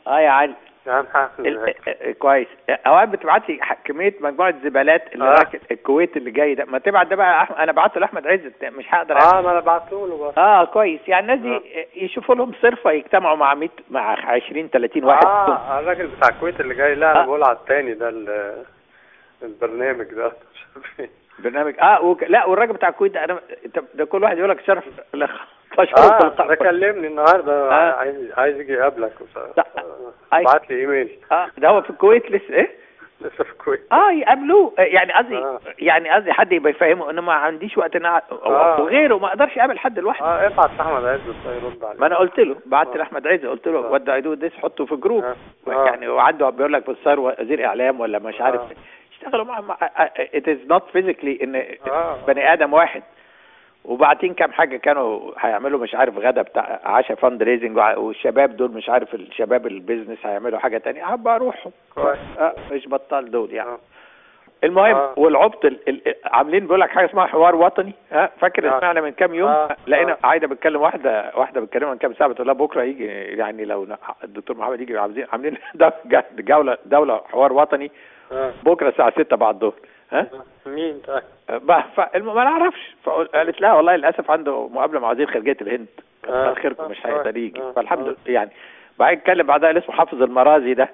يا علي. نعم حافظ. كويس. اوقات بتبعت لي كميه مجموعه زبالات اللي راكب الكويت اللي جاي ده، ما تبعت ده بقى انا بعته لاحمد عزت، مش هقدر ما انا بعته له بس. كويس. يعني الناس دي يشوفوا لهم صرفه يجتمعوا مع 100 مع 20 30 واحد. الراجل بتاع الكويت اللي جاي. لا انا بقول على التاني ده البرنامج ده. برنامج لا، والراجل بتاع الكويت ده ده كل واحد يقول لك شرف ده كلمني النهارده. عايز يجي يقابلك. بعت لي ايميل. ده هو في الكويت لسه ايه؟ لسه في الكويت. يقابلوه. يعني قصدي يعني قصدي حد يبقى يفهمه ان ما عنديش وقت وغيره ما اقدرش اقابل حد لوحده. ابعت لاحمد عز يرد عليك. ما انا قلت له، بعت لاحمد عز قلت له وات اي دو ذس، حطه في جروب. يعني وعنده بيقول لك بصار وزير اعلام ولا مش عارف اشتغلوا مع it is not physically ان بني ادم واحد. وبعدين كام حاجه كانوا هيعملوا مش عارف غدا بتاع عشاء فاند ريزنج، والشباب دول مش عارف الشباب البيزنس هيعملوا حاجه تانية هبقى اروحهم. مش بطال دول يعني. المهم والعبط عاملين بيقول لك حاجه اسمها حوار وطني. فاكر سمعنا من كام يوم لقينا عايده بتكلم واحده بتكلمها من كام ساعه بتقول لها بكره يجي، يعني لو الدكتور محمد يجي عاملين دوله حوار وطني بكره الساعه 6 بعد الظهر. مين طيب؟ ما نعرفش. فقالت لها والله للاسف عنده مقابله مع وزير خارجيه الهند، كتر خيركم مش هيقدر يجي. فالحمد لله يعني. بعدين اتكلم بعدها اللي اسمه حافظ المرازي ده.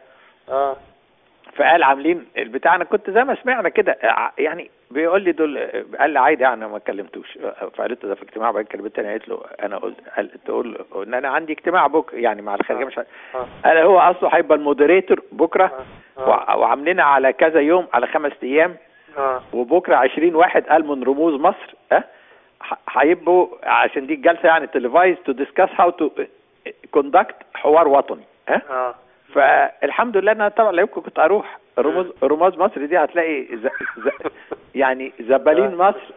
فقال عاملين البتاع. انا كنت زي ما سمعنا كده يعني بيقول لي دول، قال لي عادي يعني ما كلمتوش. فقالت له ده في اجتماع. بعدين كلمت تاني قالت له انا قلت تقول ان انا عندي اجتماع بكره يعني مع الخارجيه مش قال هو اصله هيبقى المودريتور بكره وعاملينها على كذا يوم، على 5 ايام. وبكره 20 واحد قال من رموز مصر هيبقوا عشان دي الجلسه يعني تليفايز تو ديسكاس هاو تو كوندكت حوار وطني. فالحمد لله انا طبعا لا يمكن كنت اروح. رموز مصر دي هتلاقي يعني زبالين مصر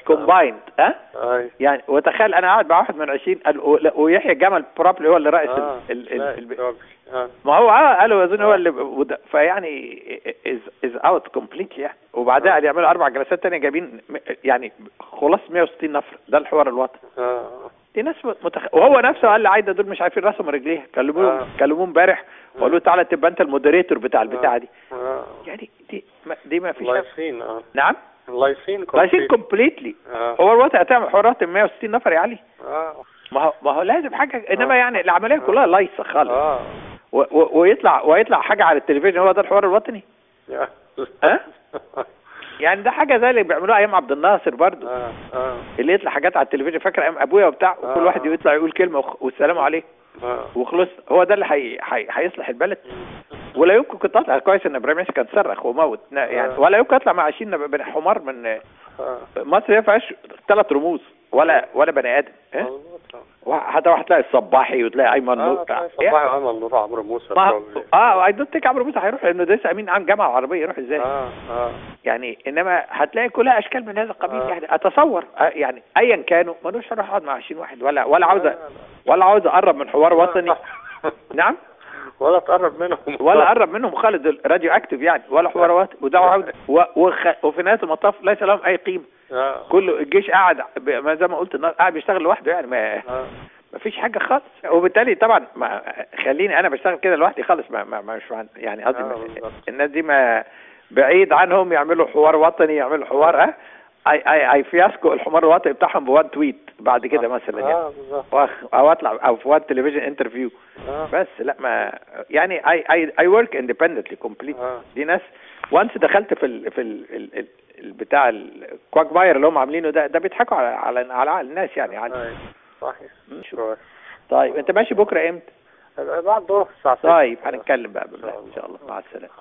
كومبايند. يعني وتخيل انا قاعد مع واحد من 20 ويحيى جمال بروبلي هو اللي رئيس ما هو قالوا اظن هو اللي فيعني از اوت كومبليتلي يعني. وبعدها قال يعملوا 4 جلسات تانية جايبين يعني خلاص 160 نفر. ده الحوار الوطني. دي ناس وهو نفسه قال لي عايده دول مش عارفين راسهم ورجليها. كلموه امبارح وقالوا له تعالى تبقى انت المودريتور بتاع البتاعه دي. يعني دي ما فيش. لايصين. نعم لايصين كومبليتلي. هو الوقت هتعمل حوارات 160 نفر يا علي. ما هو لازم حاجه. انما يعني العمليه كلها لايصه خالص. ويطلع حاجه على التلفزيون هو ده الحوار الوطني. يعني ده حاجه زي اللي بيعملوها ايام عبد الناصر برضو. اللي يطلع حاجات على التلفزيون. فاكر ايام ابويا وبتاع وكل واحد يطلع يقول كلمه والسلام عليكم وخلص. هو ده اللي هيصلح البلد. ولا يمكن كنت اطلع كويس ان ابراهيم عيسى كان صرخ وموت يعني. ولا يمكن اطلع مع 20 حمار من مصر. ما فيهاش 3 رموز ولا بني ادم. هتلاقي الصباحي وتلاقي ايمن نور. الصباحي وايمن نور عمرو موسى. اي دونت ثينك عمرو موسى هيروح لانه ده امين عام جامعه عربيه. يروح ازاي؟ يعني انما هتلاقي كلها اشكال من هذا القبيل. يعني اتصور يعني ايا كانوا مالوش اروح اقعد مع 20 واحد ولا عاوز اقرب من حوار وطني. نعم. ولا تقرب منهم ولا قرب منهم خالص. راديو اكتف يعني ولا حوارات ودعوه وفي نهايه المطاف ليس لهم اي قيمه. كله الجيش قاعد زي ما قلت قاعد بيشتغل لوحده يعني. ما فيش حاجه خالص. وبالتالي طبعا خليني انا بشتغل كده لوحدي خالص. مش يعني قصدي الناس دي ما بعيد عنهم يعملوا حوار وطني. يعملوا حوار اي فياسكو الحوار الوطني بتاعهم بوان تويت بعد كده مثلا يعني. او اطلع او في وان تلفزيون انترفيو. بس لا ما يعني اي ورك اندبندنتلي كومبليت. دي ناس وانس دخلت في البتاع الكواك باير اللي هم عاملينه ده بيضحكوا على الناس يعني عادي. صحيح. طيب انت ماشي بكره امتى؟ بعد الظهر الساعه 6. طيب هنتكلم بقى بالله ان شاء الله. مع السلامه.